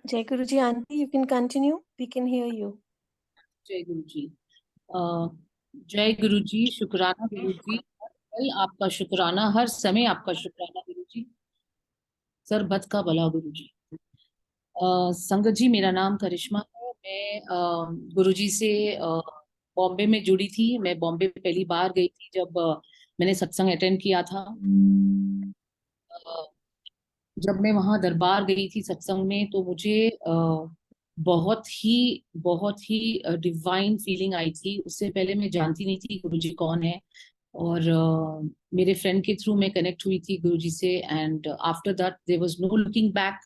Jai Guruji, aunty, you can continue. We can hear you. जय गुरु जी। अ, जय गुरु जी। शुक्राना गुरु जी। हर पल आपका शुक्राना, हर समय आपका शुक्राना गुरु जी। सरबत का भला गुरु जी। संगत जी, मेरा नाम करिश्मा है। मैं गुरु जी से बॉम्बे में जुड़ी थी। मैं बॉम्बे पहली बार गई थी जब मैंने सत्संग अटेंड किया था। अ, जब मैं वहां दरबार गई थी सत्संग में, तो मुझे बहुत ही डिवाइन फीलिंग आई थी। उससे पहले मैं जानती नहीं थी गुरुजी कौन है। और मेरे फ्रेंड के थ्रू मैं कनेक्ट हुई थी गुरुजी से, and after that there was no looking back.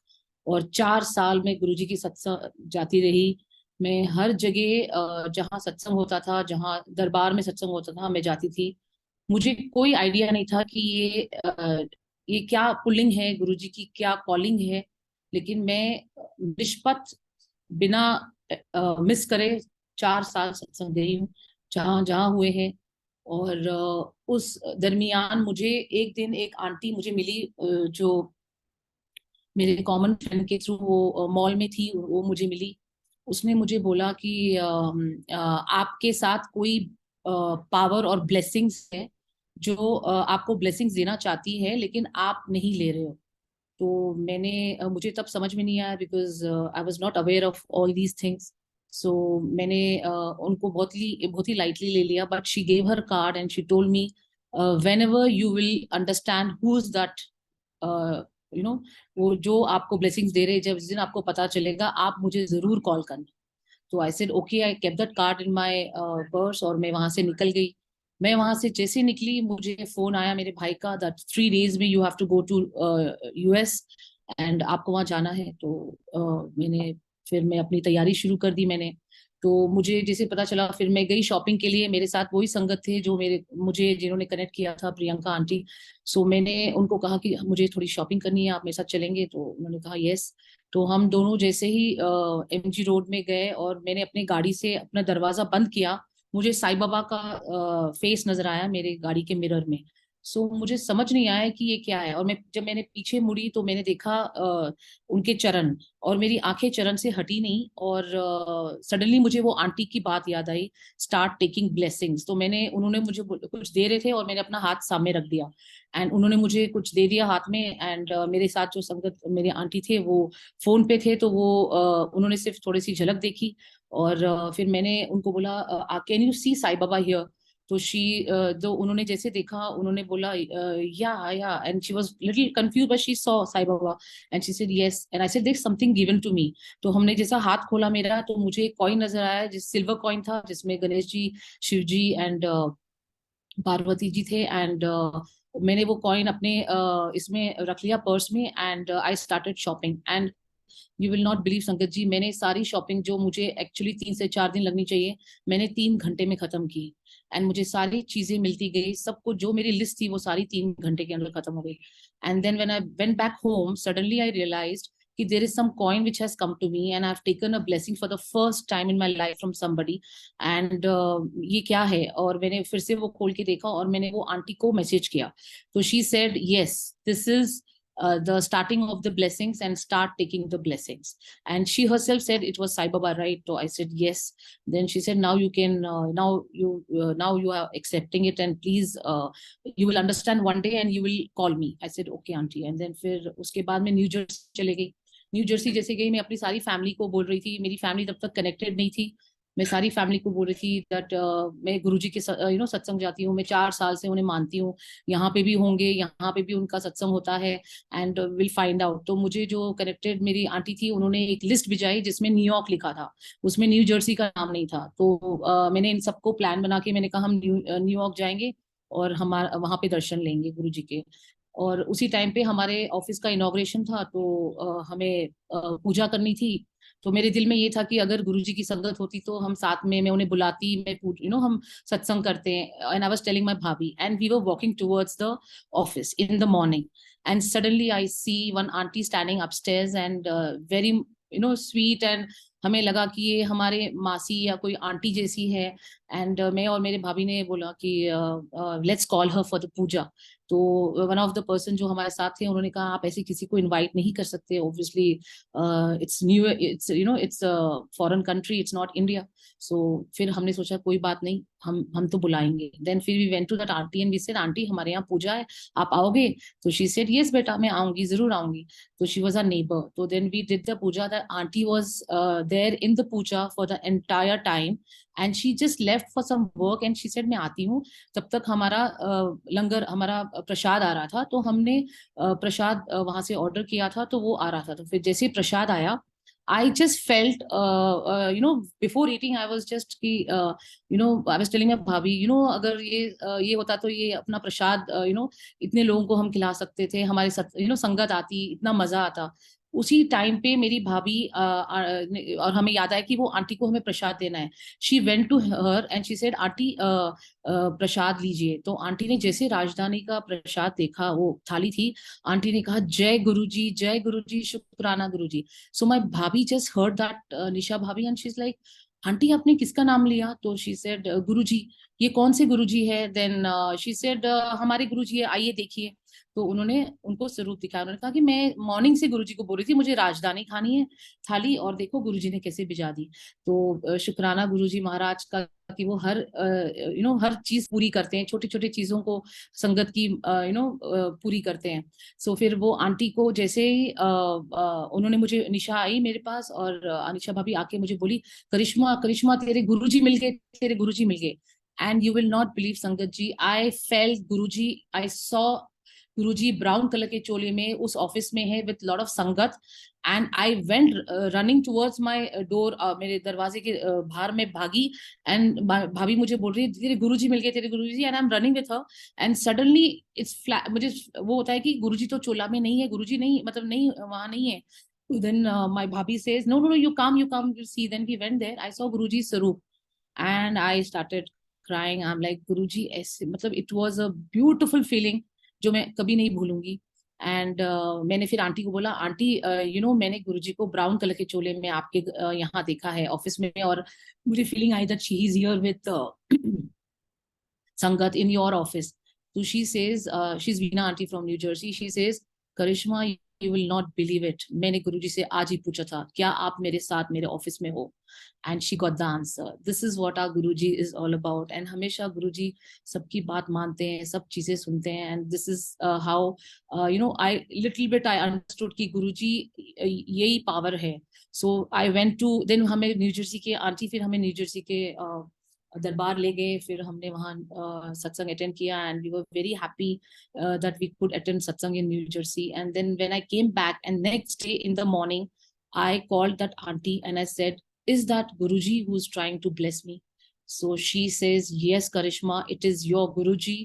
और 4 साल में गुरुजी की सत्संग जाती रही। मैं हर जगह जहाँ सत्संग होता था, जहाँ दरबार में सत्संग होता था, मैं जाती थी। मुझे कोई आइडिया नहीं था कि ये क्या पुल्लिंग है, गुरुजी की क्या कॉलिंग है। लेकिन मैं निष्पक्ष, बिना मिस करे 4 साल सत्संग गई हूँ, जहाँ जहाँ हुए हैं। और उस दरमियान मुझे एक दिन एक आंटी मुझे मिली, जो मेरे कॉमन फ्रेंड के थ्रू वो मॉल में थी, वो मुझे मिली। उसने मुझे बोला कि आपके साथ कोई पावर और ब्लेसिंग्स है, जो आपको ब्लेसिंग्स देना चाहती है, लेकिन आप नहीं ले रहे हो। तो मुझे तब समझ में नहीं आया, because I was not aware of all these things. So मैंने उनको बहुत ही लाइटली ले लिया। But she gave her card and she told me, whenever you will understand who is that, you know, वो जो आपको ब्लेसिंग्स दे रहे हैं, जब जिस दिन आपको पता चलेगा, आप मुझे जरूर कॉल करना। तो I said okay. I kept that card in my purse, और मैं वहां से निकल गई। मैं वहां से जैसे निकली, मुझे फोन आया मेरे भाई का, दैट 3 days में you have to go to US, and आपको वहां जाना है। तो फिर मैं अपनी तैयारी शुरू कर दी मैंने। तो मुझे जैसे पता चला, फिर मैं गई शॉपिंग के लिए। मेरे साथ वही संगत थे जो जिन्होंने कनेक्ट किया था, प्रियंका आंटी। सो मैंने उनको कहा कि मुझे थोड़ी शॉपिंग करनी है, आप मेरे साथ चलेंगे? तो उन्होंने कहा यस। तो हम दोनों जैसे ही एमजी रोड में गए, और मैंने अपनी गाड़ी से अपना दरवाजा बंद किया, मुझे साईं बाबा का फेस नजर आया मेरे गाड़ी के मिरर में। सो मुझे समझ नहीं आया कि ये क्या है। और जब मैंने पीछे मुड़ी, तो मैंने देखा उनके चरण, और मेरी आंखें चरण से हटी नहीं। और सडनली मुझे वो आंटी की बात याद आई, स्टार्ट टेकिंग ब्लेसिंग्स। तो उन्होंने मुझे कुछ दे रहे थे, और मैंने अपना हाथ सामने रख दिया, एंड उन्होंने मुझे कुछ दे दिया हाथ में। एंड मेरे साथ जो संगत मेरे आंटी थे, वो फोन पे थे। तो उन्होंने सिर्फ थोड़ी सी झलक देखी। और फिर मैंने उनको बोला, can you see Sai Baba here? तो जो उन्होंने जैसे देखा, उन्होंने बोला yeah, and she was little confused, but she saw Sai Baba, and she said yes. And I said there something given to me. तो हमने जैसा हाथ खोला मेरा, तो मुझे एक कॉइन नजर आया, जिस सिल्वर कॉइन था, जिसमें गणेश जी, शिव जी एंड पार्वती जी थे। एंड मैंने वो कॉइन अपने इसमें रख लिया, पर्स में। And I started shopping, and you will not believe sangat जी, मैंने सारी शॉपिंग, जो मुझे एक्चुअली 3 से 4 दिन लगनी चाहिए, मैंने 3 घंटे में खत्म की। एंड मुझे सारी चीजें मिलती गई, सब कुछ जो मेरी लिस्ट थी, वो सारी 3 घंटे के अंदर खत्म हो गई। And then when I went back home, suddenly I realized कि there is some coin which has come to me, and I've taken a blessing for the first time in my life from somebody. And ये क्या है? और मैंने फिर से वो खोल के देखा, और मैंने वो आंटी को मैसेज किया। तो she said yes, this is the starting of the blessings, and start taking the blessings. And she herself said it was Sai Baba, right? So I said yes. Then she said, now you can, now you are accepting it, and please, you will understand one day, and you will call me. I said okay auntie. And then फिर उसके बाद मैं new Jersey चले गई। New Jersey जैसे गई, मैं अपनी सारी फैमिली को बोल रही थी। मेरी फैमिली तब तक कनेक्टेड नहीं थी। मैं सारी फैमिली को बोल रही थी दैट मैं गुरुजी के सत्संग जाती हूँ, मैं 4 साल से उन्हें मानती हूँ। यहाँ पे भी होंगे, यहाँ पे भी उनका सत्संग होता है, एंड विल फाइंड आउट। तो मुझे जो कनेक्टेड मेरी आंटी थी, उन्होंने एक लिस्ट भिजाई जिसमें न्यूयॉर्क लिखा था, उसमें न्यू जर्सी का नाम नहीं था। तो मैंने इन सबको प्लान बना के मैंने कहा हम न्यूयॉर्क जाएंगे, और हमारा वहां पे दर्शन लेंगे गुरु जी के। और उसी टाइम पे हमारे ऑफिस का इनॉग्रेशन था, तो हमें पूजा करनी थी। तो मेरे दिल में ये था कि अगर गुरुजी की संगत होती, तो हम साथ में, मैं उन्हें बुलाती, हम सत्संग करते हैं। And I was telling my bhabhi, and we were walking towards the office in the morning, and suddenly I see one aunty standing upstairs, and very sweet. And हमें लगा कि ये हमारे मासी या कोई आंटी जैसी है। एंड मैं और मेरे भाभी ने बोला कि let's call her for the puja. तो वन ऑफ द पर्सन जो हमारे साथ थे उन्होंने कहा आप ऐसे किसी को इनवाइट नहीं कर सकते, obviously it's new, it's it's foreign country, it's not India. So फिर हमने सोचा कोई बात नहीं, हम तो बुलाएंगे। देन फिर we went to that aunty and we said aunty हमारे यहाँ पूजा है, आप आओगे? तो शी सेड यस बेटा मैं आऊंगी, जरूर आऊंगी। तो शी वाज अ नेबर, तो then we did the puja. The aunty was there in the puja for the entire time and she just left for some work and she said मैं आती हूँ। तब तक हमारा लंगर, हमारा प्रसाद आ रहा था, तो हमने प्रसाद वहां से ऑर्डर किया था, तो वो आ रहा था। तो फिर जैसे ही प्रसाद आया, I just felt, before eating, I was just कि, I was telling my भाभी, अगर ये होता तो ये अपना प्रसाद, इतने लोगों को हम खिला सकते थे, हमारे साथ, संगत आती, इतना मजा आता। उसी टाइम पे मेरी भाभी और हमें याद आया कि वो आंटी को हमें प्रसाद देना है। She went to her and she said aunty प्रसाद लीजिए। तो आंटी ने जैसे राजधानी का प्रसाद देखा, वो थाली थी, आंटी ने कहा जय गुरु जी, शुक्राना गुरु जी। सो माय भाभी जस्ट हर्ड दैट, निशा भाभी, and she is like aunty आपने किसका नाम लिया? तो शी सेड गुरुजी। ये कौन से गुरुजी है? देन शी सेड हमारे गुरुजी है, आइए देखिए। तो उन्होंने उनको स्वरूप दिखाया, उन्होंने कहा कि मैं मॉर्निंग से गुरुजी को बोल रही थी मुझे राजधानी खानी है थाली, और देखो गुरुजी ने कैसे भिजा दी। तो शुक्राना गुरुजी महाराज का कि वो हर हर चीज पूरी करते हैं, छोटी छोटी चीजों को संगत की पूरी करते हैं। सो फिर वो आंटी को जैसे ही उन्होंने मुझे, निशा आई मेरे पास और अनिशा भाभी आके मुझे बोली करिश्मा करिश्मा तेरे गुरुजी मिल गए, तेरे गुरुजी मिल गए। And you will not believe sangat ji, I felt Guruji, I saw Guruji brown colour के चोले में उस ऑफिस में है with lot of sangat. And I went running towards my door, मेरे दरवाजे के बाहर में भागी। एंड भाभी मुझे बोल रही है तेरे गुरुजी मिल गए, तेरे Guruji. And I am running with her and suddenly it's flat, मुझे वो होता है कि गुरुजी तो चोला में नहीं है, गुरुजी नहीं, मतलब नहीं वहां नहीं है। then my bhabhi says no, you come, you see. Then we went there, I saw guruji sarup and I started crying. I'm like guruji ऐसे, मतलब it was a beautiful feeling जो मैं कभी नहीं भूलूंगी। एंड मैंने फिर आंटी को बोला आंटी मैंने गुरुजी को ब्राउन कलर के चोले में आपके यहाँ देखा है ऑफिस में, और मुझे feeling I that she is here with संगत in your office. So she says, she's Veena auntie from New Jersey. She says, Karishma, you will not believe it. मैंने गुरुजी से आज ही पूछा था, क्या आप मेरे साथ मेरे ऑफिस में हो? And she got the answer. This is what our Guruji is all about. And हमेशा गुरुजी सबकी बात मानते हैं, सब चीजें सुनते हैं. And this is how, I little bit I understood कि गुरुजी यही पावर है. So I went to, then हमें न्यू जर्सी के आंटी फिर हमें न्यू जर्सी के दरबार ले गए, फिर हमने वहाँ सत्संग अटेंड किया and we were very happy that we could attend satsang in New Jersey. And then when I came back and next day in the morning I called that aunty and I said is that Guruji who's trying to bless me? So she says, yes Karishma, it is your Guruji,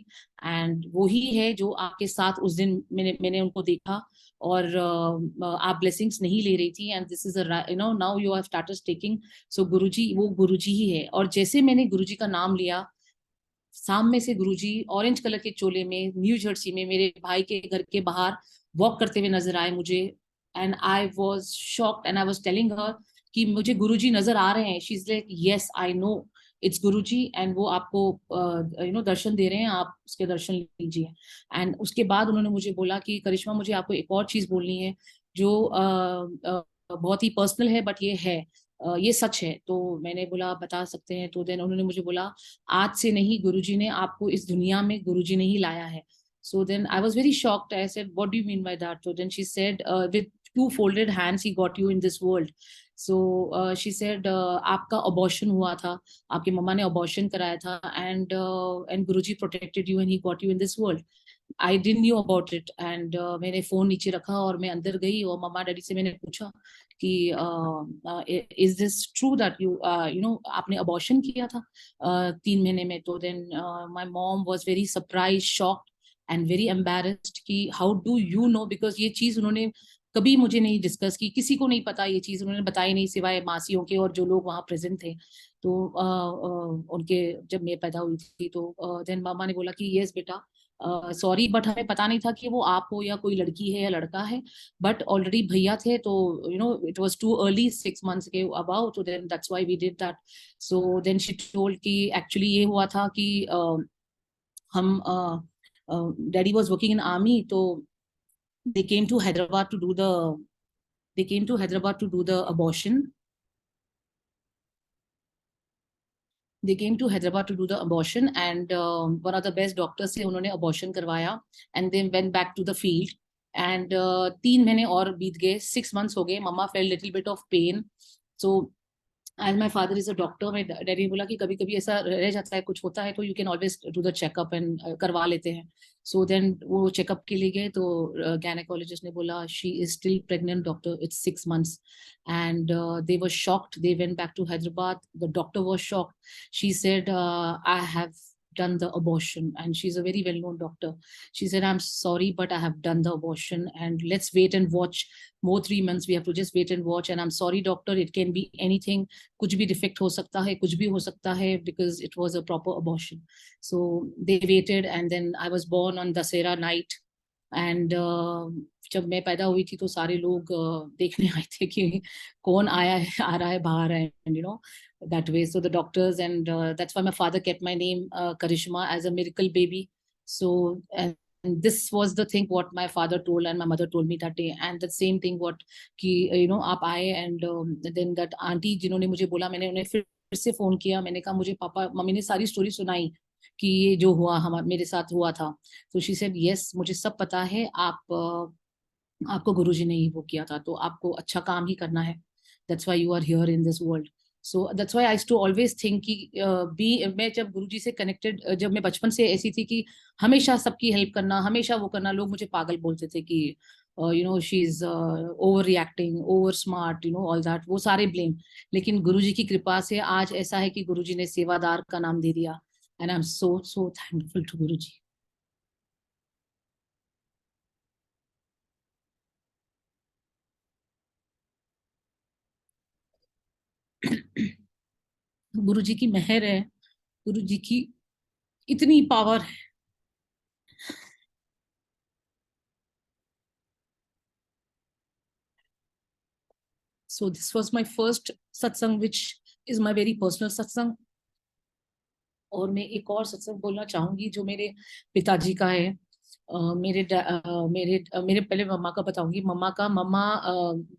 and वही है जो आपके साथ उस दिन मैंने उनको देखा, और आप ब्लेसिंग्स नहीं ले रही थी, and this is now you have started taking. So Guruji वो गुरुजी ही है. और जैसे मैंने गुरुजी का नाम लिया, सामने से गुरुजी ऑरेंज कलर के चोले में न्यू जर्सी में मेरे भाई के घर के बाहर वॉक करते हुए नजर आए मुझे. And I was shocked and I was telling her कि मुझे गुरुजी नजर आ रहे हैं. She is like yes I know it's Guruji, and वो आपको दर्शन दे रहे हैं, आप उसके दर्शन लीजिए. एंड उसके बाद उन्होंने मुझे बोला कि करिश्मा मुझे आपको एक और चीज बोलनी है जो बहुत ही पर्सनल है, बट ये है, ये सच है. तो मैंने बोला आप बता सकते हैं? तो देन उन्होंने मुझे बोला आज से नहीं, गुरुजी ने आपको इस दुनिया में गुरुजी ने ही लाया है. So then I was very shocked. I said, what do you mean by that? So then she said, with two folded hands, he got you in this world. So she said, आपका abortion हुआ था, आपकी मम्मा ने abortion कराया था, and Guruji protected you and he got you in this world. I didn't knew about it. And मैंने phone नीचे रखा और मैं अंदर गई और मम्मा डैडी से मैंने पूछा कि is this true that you आपने abortion किया था 3 महीने में? तो then my mom was very surprised, shocked and very embarrassed कि how do you know, because ये चीज उन्होंने कभी मुझे नहीं डिस्कस की, किसी को नहीं पता, ये चीज उन्होंने बताई नहीं सिवाय मासियों के और जो लोग वहाँ प्रेजेंट थे. तो उनके जब मैं पैदा हुई थी तो देन मामा ने बोला कि यस बेटा सॉरी, बट हमें पता नहीं था कि वो आप हो या कोई लड़की है या लड़का है, बट ऑलरेडी भैया थे तो it was too early 6 months के अबाउ, तो then that's why we did that. So then she told कि एक्चुअली ये हुआ था कि हम Daddy was working in army, so they came to Hyderabad to do the abortion. They came to Hyderabad to do the abortion, and one of the best doctors से उन्होंने abortion करवाया, and then went back to the field. And 3 महीने और बीत गए, 6 months हो गए. Mama felt little bit of pain. So as my father is a doctor, my daddy ने बोला कि कभी कभी ऐसा रह जाता है, कुछ होता है तो you can always do the checkup and करवा लेते हैं. So then वो checkup के लिए गए, तो gynecologist ने बोला she is still pregnant, doctor, it's 6 months. And they were shocked. They went back to Hyderabad. The doctor was shocked. She said, I have done the abortion, and she's a very well-known doctor. She said, I'm sorry, but I have done the abortion, and let's wait and watch more 3 months. We have to just wait and watch. And I'm sorry, doctor, it can be anything. कुछ भी defect हो सकता है, कुछ भी हो सकता है, because it was a proper abortion. So they waited, and then I was born on Dasera night. And जब मैं पैदा हुई थी तो सारे लोग देखने आए थे कि कौन आया है, आ रहा है, बाहर है, and that way. So the doctors, and that's why my father kept my name Karishma, as a miracle baby. So and this was the thing what my father told and my mother told me that day. And the same thing what कि आप आए, and then that auntie जिन्होंने मुझे बोला, मैंने उन्हें फिर से फोन किया. मैंने कहा मुझे पापा मम्मी ने सारी स्टोरी सुनाई कि ये जो हुआ मेरे साथ हुआ था. तो शी सेड यस, मुझे सब पता है. आपको गुरुजी ने ही वो किया था, तो आपको अच्छा काम ही करना है. That's why you are here in this world. So that's why I used to always think कि मैं जब गुरुजी से कनेक्टेड, जब मैं बचपन से ऐसी थी कि हमेशा सबकी हेल्प करना, हमेशा वो करना. लोग मुझे पागल बोलते थे कि she is over reacting, over smart, all that, वो सारे ब्लेम. लेकिन गुरुजी की कृपा से आज ऐसा है कि गुरुजी ने सेवादार का नाम दे दिया. And I'm so thankful to Guruji. गुरुजी की मेहर है, गुरुजी की इतनी पावर है. So this was my first satsang, which is my very personal satsang. और मैं एक और सत्संग बोलना चाहूंगी जो मेरे पिताजी का है. मेरे पहले मम्मा का बताऊंगी. मम्मा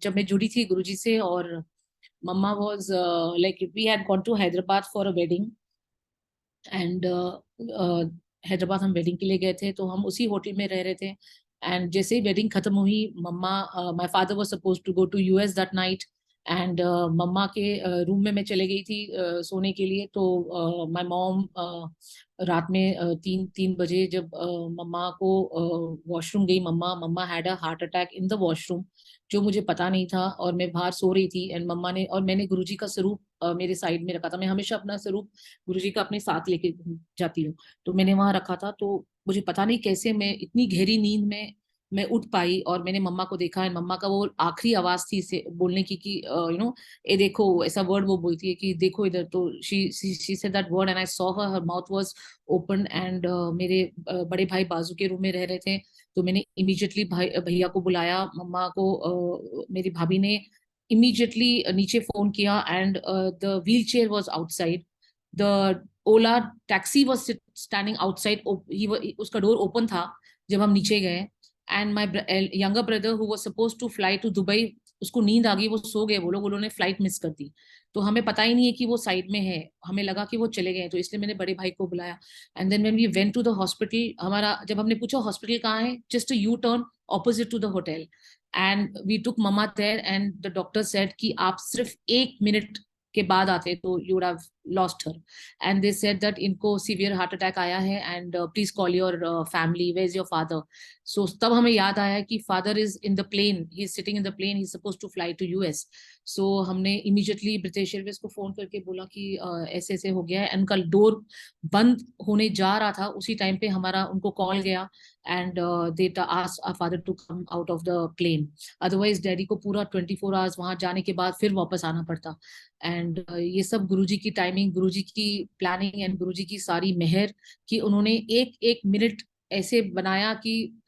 जब मैं जुड़ी थी गुरुजी से, और मम्मा was like we had gone to Hyderabad for a wedding. And Hyderabad हम वेडिंग के लिए गए थे, तो हम उसी होटल में रह रहे थे. एंड जैसे ही वेडिंग खत्म हुई, mamma, my father was supposed to go to US that night. And mamma के रूम में मैं चले गई थी सोने के लिए. तो माय मॉम रात में 3 बजे जब मम्मा को वॉशरूम गई, mamma had a heart attack in the washroom, जो मुझे पता नहीं था. और मैं बाहर सो रही थी, एंड मम्मा ने, और मैंने गुरुजी का स्वरूप मेरे साइड में रखा था. मैं हमेशा अपना स्वरूप गुरुजी का अपने साथ लेके जाती हूँ, तो मैंने वहां रखा था. तो मुझे पता नहीं कैसे मैं इतनी गहरी नींद में मैं उठ पाई, और मैंने मम्मा को देखा. एंड मम्मा का वो आखिरी आवाज थी से बोलने की कि ए देखो, ऐसा वर्ड वो बोलती है कि देखो इधर. तो she said that word, and I saw her mouth was open. And मेरे बड़े भाई बाजू के रूम में रह रहे थे, तो मैंने इमीडिएटली भैया को बुलाया. मम्मा को मेरी भाभी ने इमीडिएटली नीचे फोन किया, and the wheel chair was outside. The Ola taxi was standing outside. उसका डोर ओपन था जब हम नीचे गए. And my younger brother who was supposed to fly to Dubai, उसको नींद आ गई, वो सो गए. वो लोग, उन्होंने फ्लाइट मिस कर दी. तो हमें पता ही नहीं है कि वो साइड में है, हमें लगा कि वो चले गए. तो इसलिए मैंने बड़े भाई को बुलाया. And then when we went to the hospital, हमारा जब हमने पूछा हॉस्पिटल कहाँ है, just a U turn opposite to the hotel. And we took mamma there, and the doctor said कि आप सिर्फ 1 मिनट के बाद आते तो you would have lost her. And they said that इनको सीवियर हार्ट अटैक आया है, and please call your family, where is your father. सो तब हमें याद आया कि father is in the plane, he is sitting in the plane, he is supposed to fly to US. So हमने immediately British Airways को phone करके बोला कि ऐसे ऐसे हो गया है. एंड उनका डोर बंद होने जा रहा था, उसी टाइम पे हमारा उनको कॉल गया, and they asked our father to come out of the plane. Otherwise daddy को पूरा 24 आवर्स वहां जाने के बाद फिर वापस आना पड़ता. एंड ये सब गुरुजी की टाइमिंग, गुरुजी की प्लानिंग, एंड गुरुजी की सारी मेहर कि उन्होंने एक एक मिनट ऐसे बनाया कि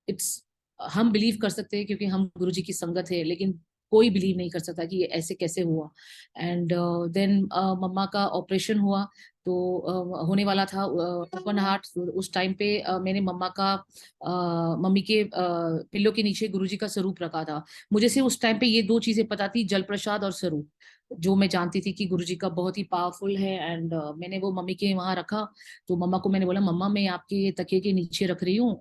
इट्स, हम बिलीव कर सकते हैं क्योंकि हम गुरुजी की संगत है, लेकिन कोई बिलीव नहीं कर सकता कि ये ऐसे कैसे हुआ. एंड देन मम्मा का ऑपरेशन हुआ. तो होने वाला था ओपन हार्ट। उस टाइम पे मैंने मम्मी के पिल्लो के नीचे गुरुजी का स्वरूप रखा था। मुझे सिर्फ उस टाइम पे ये 2 चीजें पता थी, जल प्रसाद और स्वरूप, जो मैं जानती थी कि गुरुजी का बहुत ही पावरफुल है। एंड मैंने वो मम्मी के वहां रखा। तो मम्मा को मैंने बोला, मम्मा मैं आपके ये तकिए के नीचे रख रही हूँ,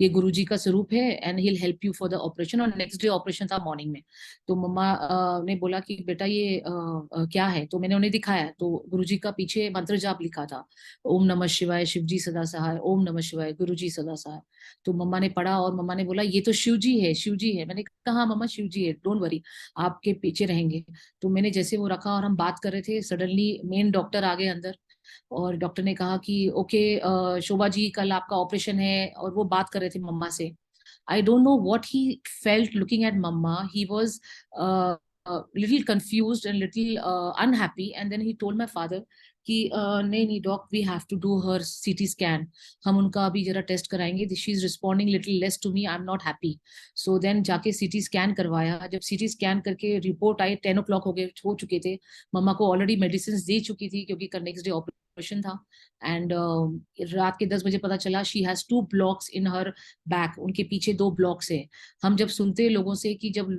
ये गुरुजी का स्वरूप है and he will help you for the operation. और नेक्स्ट डे ऑपरेशन था मॉर्निंग में। तो मम्मा ने बोला कि बेटा ये क्या है। तो मैंने उन्हें दिखाया, तो गुरुजी का पीछे मंत्र जाप लिखा था, ओम नमः शिवाय शिवजी सदा सहाय, ओम नमः शिवाय गुरुजी सदा सहाय। तो मम्मा ने पढ़ा और मम्मा ने बोला ये तो शिवजी है, शिवजी है। मैंने कहा हाँ मम्मा शिवजी है, डोंट वरी, आपके पीछे रहेंगे। तो मैंने जैसे वो रखा और हम बात कर रहे थे, सडनली मेन डॉक्टर आ गए अंदर। और डॉक्टर ने कहा कि ओके शोभा जी कल आपका ऑपरेशन है। और वो बात कर रहे थे मम्मा से। I don't know what he felt looking at Mama. He was little confused and little unhappy. And then he told my father कि नहीं नहीं doc, we have to do her CT scan, हम उनका अभी जरा टेस्ट कराएंगे, she is responding little less to me, I am not happy. So then जाके CT scan करवाया। जब सीटी स्कैन करके रिपोर्ट आई, 10 o'clock हो चुके थे। मम्मा को ऑलरेडी मेडिसिन दे चुकी थी क्योंकि कल नेक्स्ट डे ऑपरेशन था। एंड रात के 10 बजे पता चला she has 2 blocks in her back, उनके पीछे 2 blocks है। हम जब सुनते हैं लोगों से कि जब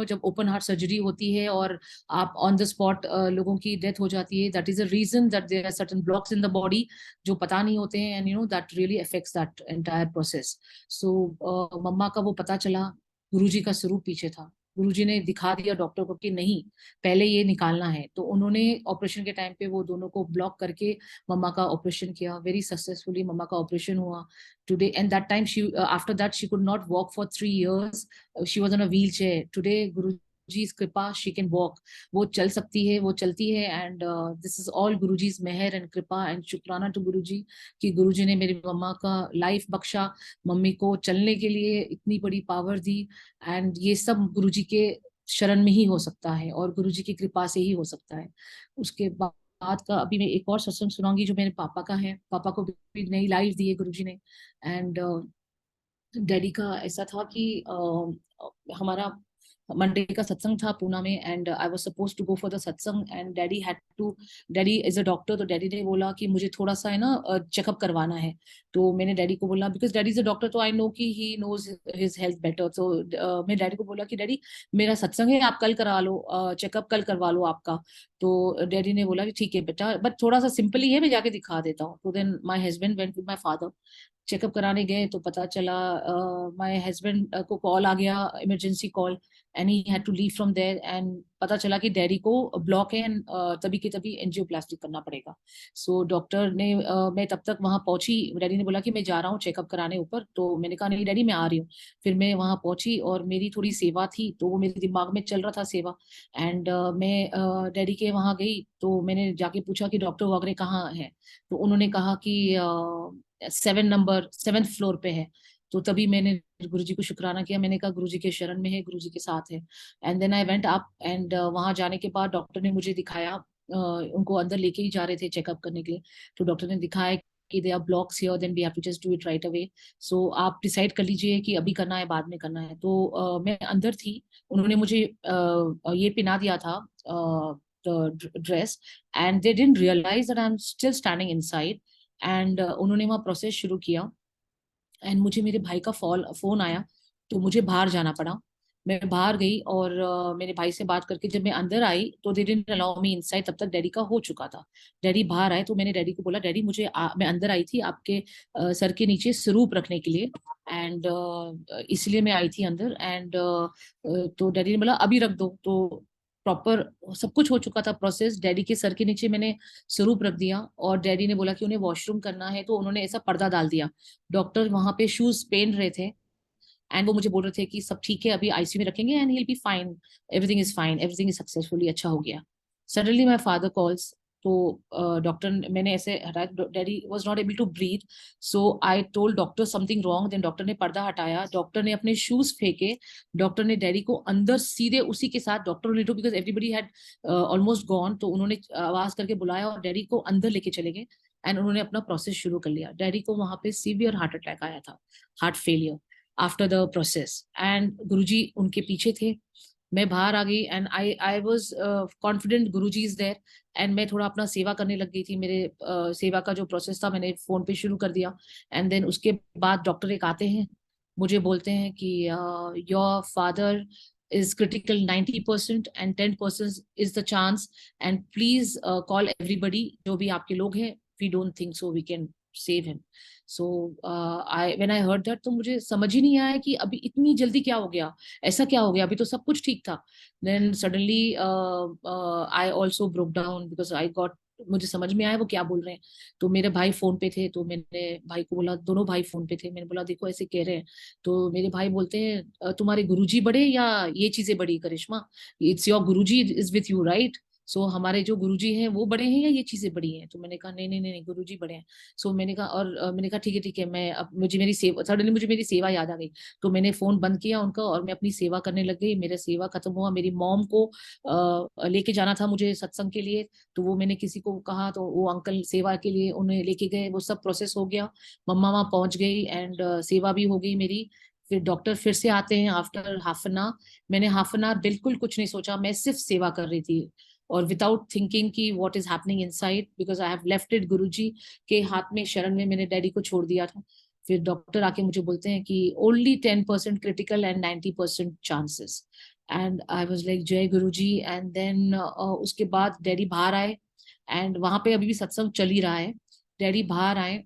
जब ओपन हार्ट सर्जरी होती है और आप ऑन द स्पॉट लोगों की डेथ हो जाती है, that is a reason that there are certain blocks in the body जो पता नहीं होते हैं, and that really affects that entire process. So mamma का वो पता चला, गुरुजी का स्वरूप पीछे था। गुरुजी ने दिखा दिया डॉक्टर को कि नहीं, पहले ये निकालना है। तो उन्होंने ऑपरेशन के टाइम पे वो दोनों को ब्लॉक करके मम्मा का ऑपरेशन किया। वेरी सक्सेसफुली मम्मा का ऑपरेशन हुआ today. And that time she after that she could not walk for 3 years. She was on a wheelchair. Today Guruji's kripa, she can walk. वो चल सकती है, वो चलती है। And this is all Guruji's मेहर एंड कृपा एंड शुक्राना टू गुरुजी कि गुरुजी ने मेरी मम्मा का लाइफ बख्शा, मम्मी को चलने के लिए इतनी बड़ी पावर दी। एंड ये सब गुरुजी के शरण में ही हो सकता है और गुरुजी की कृपा से ही हो सकता है। उसके बाद का अभी मैं एक और सत्संग सुनाऊंगी जो मेरे पापा का है। पापा को भी नई लाइफ दी है गुरुजी ने। एंड डैडी का ऐसा था कि हमारा मंडे का सत्संग था पूना में। And I was suppose to go for the satsang and daddy is a doctor. तो डैडी ने बोला कि मुझे थोड़ा सा है ना चेकअप करवाना है। तो मैंने डैडी को बोला, because daddy is a doctor तो आई नो कि he knows his health better. तो मैं डैडी को बोला कि डैडी मेरा सत्संग है, आप कल करा लो, चेकअप कल करवा लो आपका। तो डैडी ने बोला कि ठीक है बेटा, बट थोड़ा सा सिंपल ही है, मैं जाके दिखा देता हूँ। तो then my husband went with my father. Checkup कराने गए तो पता चला माय हस्बैंड को कॉल आ गया, emergency call, and he had to leave from there. एंड पता चला कि डैडी को ब्लॉक है एंड तभी के तभी एंजियोप्लास्टी करना पड़ेगा। सो डॉक्टर ने मैं तब तक वहां पहुंची। डैडी ने बोला कि मैं जा रहा हूँ चेकअप कराने ऊपर। तो मैंने कहा नहीं डैडी मैं आ रही हूँ। फिर मैं वहां पहुंची और मेरी थोड़ी सेवा थी तो वो मेरे दिमाग में चल रहा था सेवा। एंड मैं डैडी के वहां गई तो मैंने जाके पूछा कि डॉक्टर वगैरह कहाँ है। तो उन्होंने कहा कि 7th फ्लोर पे है। तो तभी मैंने गुरुजी को शुक्राना किया। मैंने कहा गुरुजी के शरण में है, गुरुजी के साथ है। And then I went up and वहां जाने के बाद डॉक्टर ने मुझे दिखाया, उनको अंदर लेके ही जा रहे थे चेकअप करने के लिए। तो डॉक्टर ने दिखाया कि they are blocks here, then we have to just do it right away. So आप डिसाइड कर लीजिए कि अभी करना है बाद में करना है। तो मैं अंदर थी, उन्होंने मुझे ये पिना दिया था dress. And they didn't realise that I am still standing inside. And उन्होंने वहां प्रोसेस शुरू किया। एंड मुझे मेरे भाई का फोन आया तो मुझे बाहर जाना पड़ा। मैं बाहर गई और मेरे भाई से बात करके जब मैं अंदर आई तो they didn't allow me inside, तब तक डैडी का हो चुका था। डैडी बाहर आए तो मैंने डैडी को बोला डैडी मैं अंदर आई थी आपके सर के नीचे स्वरूप रखने के लिए। एंड इसलिए मैं आई थी अंदर। एंड तो डैडी ने बोला अभी रख दो। तो प्रॉपर सब कुछ हो चुका था प्रोसेस। डैडी के सर के नीचे मैंने स्वरूप रख दिया और डैडी ने बोला कि उन्हें वॉशरूम करना है तो उन्होंने ऐसा पर्दा डाल दिया। डॉक्टर वहां पे शूज पहन रहे थे एंड वो मुझे बोल रहे थे कि सब ठीक है, अभी आईसीयू में रखेंगे and he will be fine, fine, everything is successfully, अच्छा हो गया। Suddenly my father calls. तो डॉक्टर मैंने ऐसे हटाया, daddy was not able to breathe. So I told doctor something wrong. Then doctor ने पर्दा हटाया, डॉक्टर ने अपने शूज फेंके, डॉक्टर ने डैडी को अंदर सीधे उसी के साथ डॉक्टर ने because everybody had almost gone. तो उन्होंने आवाज करके बुलाया और डैडी को अंदर लेके चले गए एंड उन्होंने अपना प्रोसेस शुरू कर लिया। डैडी को वहां पे सीवियर हार्ट अटैक आया था, heart failure after the process. And Guruji उनके पीछे थे मैं बाहर आ गई and I was confident Guruji is there, and मैं थोड़ा अपना सेवा करने लग गई थी। मेरे सेवा का जो प्रोसेस था मैंने फोन पे शुरू कर दिया। एंड देन उसके बाद डॉक्टर एक आते हैं, मुझे बोलते हैं कि your father is critical 90% and 10% is the chance, and please call everybody, जो भी आपके लोग हैं, we don't think so we can save him. So when I heard that, तो मुझे समझ ही नहीं आया कि अभी इतनी जल्दी क्या हो गया, ऐसा क्या हो गया, अभी तो सब कुछ ठीक था। Then suddenly I also broke down because I got, मुझे समझ में आया वो क्या बोल रहे हैं। तो मेरे भाई फोन पे थे, तो मैंने भाई को बोला, दोनों भाई फोन पे थे, मैंने बोला देखो ऐसे कह रहे हैं। तो मेरे भाई बोलते हैं तुम्हारे गुरुजी बड़े या ये चीजें बड़ी, Karishma, it's your Guruji is with you right, so हमारे जो गुरुजी हैं वो बड़े हैं या ये चीजें बड़ी हैं। तो मैंने कहा नहीं नहीं नहीं नहीं, गुरुजी बड़े हैं। सो मैंने कहा, और मैंने कहा ठीक है मैं, अब मुझे मेरी सेवा, सडनली मुझे मेरी सेवा याद आ गई। तो मैंने फोन बंद किया उनका और मैं अपनी सेवा करने लग गई। मेरा सेवा खत्म हुआ, मेरी मॉम को लेके जाना था मुझे सत्संग के लिए, तो वो मैंने किसी को कहा, तो वो अंकल सेवा के लिए उन्हें लेके गए, वो सब प्रोसेस हो गया। मम्मा वहां पहुंच गई एंड सेवा भी हो गई मेरी। फिर डॉक्टर फिर से आते हैं आफ्टर हाफ एन आवर। मैंने हाफ एन आवर बिल्कुल कुछ नहीं सोचा, मैं सिर्फ सेवा कर रही थी, और विदाउट थिंकिंग कि what is happening inside, because I have left it Guruji के हाथ में, शरण में मैंने डैडी को छोड़ दिया था। फिर डॉक्टर आके मुझे बोलते हैं कि only 10% critical and 90% chances, and I was like जय गुरुजी। एंड देन उसके बाद डैडी बाहर आए, एंड वहां पे अभी भी सत्संग चल ही रहा है। डैडी बाहर आए,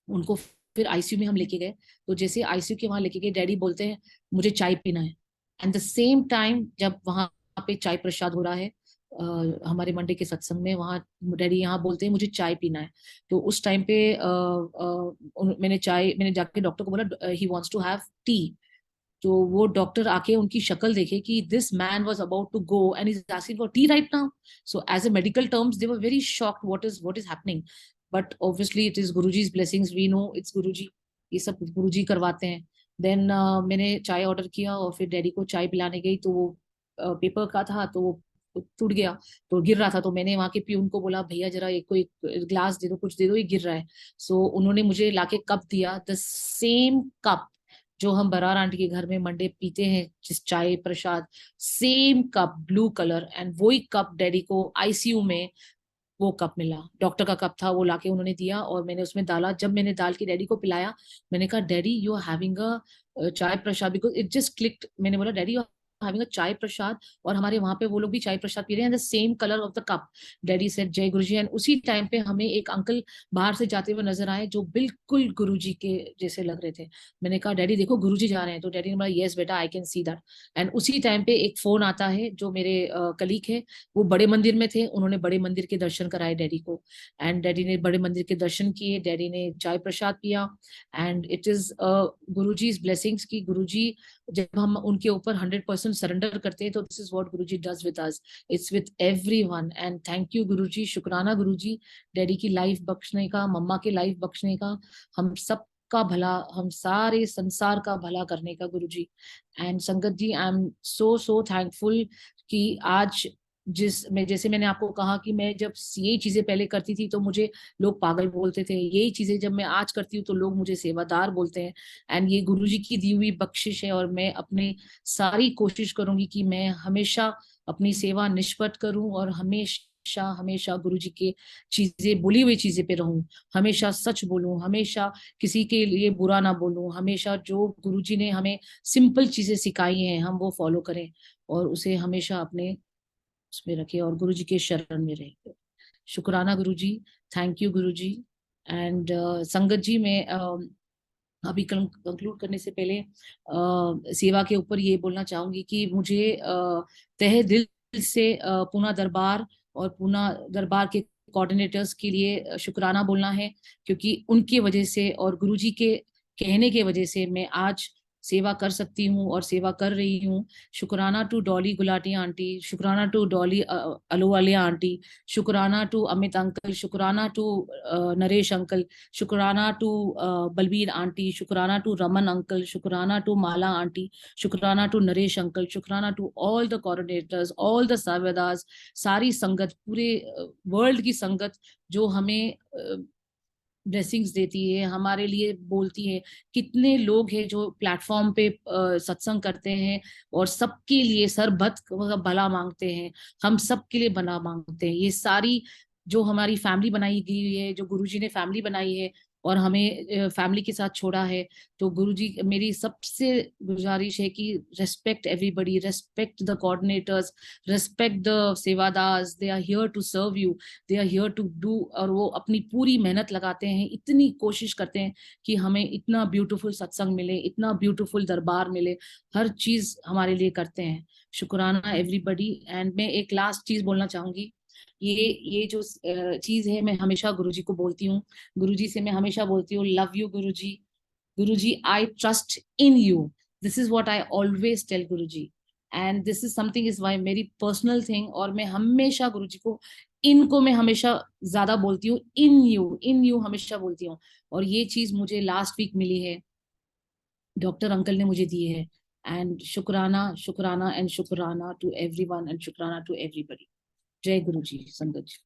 उनको फिर आईसीयू में हम लेके गए। तो जैसे आईसीयू के वहां लेके गए, डैडी बोलते हैं मुझे चाय पीना है। एंड द सेम टाइम जब वहां पे चाय प्रसाद हो रहा है हमारे मंडे के सत्संग में, वहां डैडी यहाँ बोलते हैं मुझे चाय पीना है। तो उस टाइम पे मैंने जाके डॉक्टर को बोला he wants to have tea. तो वो डॉक्टर आके उनकी शक्ल देखे कि this man was about to go and is asking for tea right now. So as a medical terms they were very shocked, what is happening. But obviously it is गुरुजी's blessings, we know it's Guruji, ये सब गुरुजी करवाते हैं। Then मैंने चाय order किया और फिर डैडी को चाय पिलाने गई, तो वो पेपर का था, तो वो टूट गया, तो गिर रहा था। तो मैंने वहां के प्यून को बोला भैया जरा एक को एक ग्लास दे दो, कुछ दे दो, ये गिर रहा है। सो उन्होंने मुझे लाके कप दिया, द सेम कप जो हम बरार आंटी के घर में मंडे पीते हैं, जिस चाय प्रसाद, same cup, blue colour, and वही कप डैडी को आईसीयू में वो कप मिला, डॉक्टर का कप था, वो लाके उन्होंने दिया और मैंने उसमें डाला। जब मैंने डाल के डैडी को पिलाया, मैंने कहा daddy you are having a chai prasad, because it just clicked. मैंने बोला daddy you are having a chai prasad, और हमारे वहां पे वो लोग भी चाय प्रसाद पी रहे हैं, the same colour of the cup. Daddy said जय गुरुजी। एंड उसी टाइम पे हमें एक अंकल बाहर से जाते हुए नजर आए जो बिल्कुल गुरुजी के जैसे लग रहे थे। मैंने कहा डैडी देखो गुरुजी जा रहे हैं, तो डैडी ने बोला यस बेटा I can see that. And उसी टाइम पे एक फोन आता है, जो मेरे कलीग है, वो बड़े मंदिर में थे, उन्होंने बड़े मंदिर के दर्शन कराए डैडी को। एंड डैडी ने बड़े मंदिर के दर्शन किए, डैडी ने चाय प्रसाद पिया। एंड इट इज गुरुजी's ब्लेसिंग्स की गुरुजी, जब हम उनके ऊपर 100% सरेंडर करते हैं, तो this is what Guruji does with us, it's with everyone. And thank you Guruji, शुक्राना गुरुजी, डैडी की लाइफ बख्शने का, मम्मा की लाइफ बख्शने का, हम सब का भला, हम सारे संसार का भला करने का गुरुजी। एंड संगत ji, I am so so thankful कि आज जैसे मैंने आपको कहा कि मैं जब यही चीजें पहले करती थी तो मुझे लोग पागल बोलते थे, यही चीजें जब मैं आज करती हूँ तो लोग मुझे सेवादार बोलते हैं। एंड ये गुरुजी की दी हुई बख्शिश है, और मैं अपनी सारी कोशिश करूंगी कि मैं हमेशा अपनी सेवा निष्पट करूं, और हमेशा हमेशा गुरुजी के चीजें, बोली हुई चीजें पे रहूं, हमेशा सच बोलूं, हमेशा किसी के लिए बुरा ना बोलूं, हमेशा जो गुरुजी ने हमें सिंपल चीजें सिखाई हैं हम वो फॉलो करें, और उसे हमेशा अपने उसमें रखे और गुरुजी के शरण में रहे। शुक्राना गुरुजी, थैंक यू गुरुजी। एंड संगत जी, मैं अभी कंक्लूड करने से पहले सेवा के ऊपर ये बोलना चाहूंगी कि मुझे तहे दिल से पूना दरबार और पूना दरबार के कोऑर्डिनेटर्स के लिए शुक्राना बोलना है, क्योंकि उनके वजह से और गुरुजी के कहने के वजह से मैं आज सेवा कर सकती हूँ और सेवा कर रही हूँ। शुक्राना टू डॉली गुलाटिया आंटी, शुक्राना टू डॉली अलोवालिया आंटी, शुक्राना टू अमित अंकल, शुक्राना टू नरेश अंकल, शुक्राना टू बलबीर आंटी, शुक्राना टू रमन अंकल, शुक्राना टू माला आंटी, शुक्राना टू नरेश अंकल, शुक्राना to all the coordinators, all the सावेदास, सारी संगत, पूरे वर्ल्ड की संगत जो हमें ब्लेसिंग्स देती है, हमारे लिए बोलती है। कितने लोग हैं जो प्लेटफॉर्म पे सत्संग करते हैं और सबके लिए सरबत का भला मांगते हैं, हम सबके लिए भला मांगते हैं। ये सारी जो हमारी फैमिली बनाई गई है, जो गुरुजी ने फैमिली बनाई है और हमें फैमिली के साथ छोड़ा है, तो गुरुजी, मेरी सबसे गुजारिश है कि respect everybody, respect the coordinators, respect the sevadars, they are here to serve you, they are here to do. और वो अपनी पूरी मेहनत लगाते हैं, इतनी कोशिश करते हैं कि हमें इतना ब्यूटीफुल सत्संग मिले, इतना ब्यूटीफुल दरबार मिले, हर चीज हमारे लिए करते हैं। शुक्राना एवरीबडी। एंड मैं एक लास्ट चीज बोलना चाहूंगी, ये जो चीज है, मैं हमेशा गुरुजी को बोलती हूँ, गुरुजी से मैं हमेशा बोलती हूँ, love you Guruji, Guruji I trust in you, this is what I always tell Guruji. And this is something is my मेरी पर्सनल थिंग, और मैं हमेशा गुरुजी को, इनको मैं हमेशा ज्यादा बोलती हूँ, इन यू हमेशा बोलती हूँ। और ये चीज मुझे लास्ट वीक मिली है, डॉक्टर अंकल ने मुझे दी है। एंड शुक्राना, शुक्राना एंड शुक्राना टू एवरीवन, एंड शुक्राना टू एवरीबडी। जय गुरु जी, संगत जी।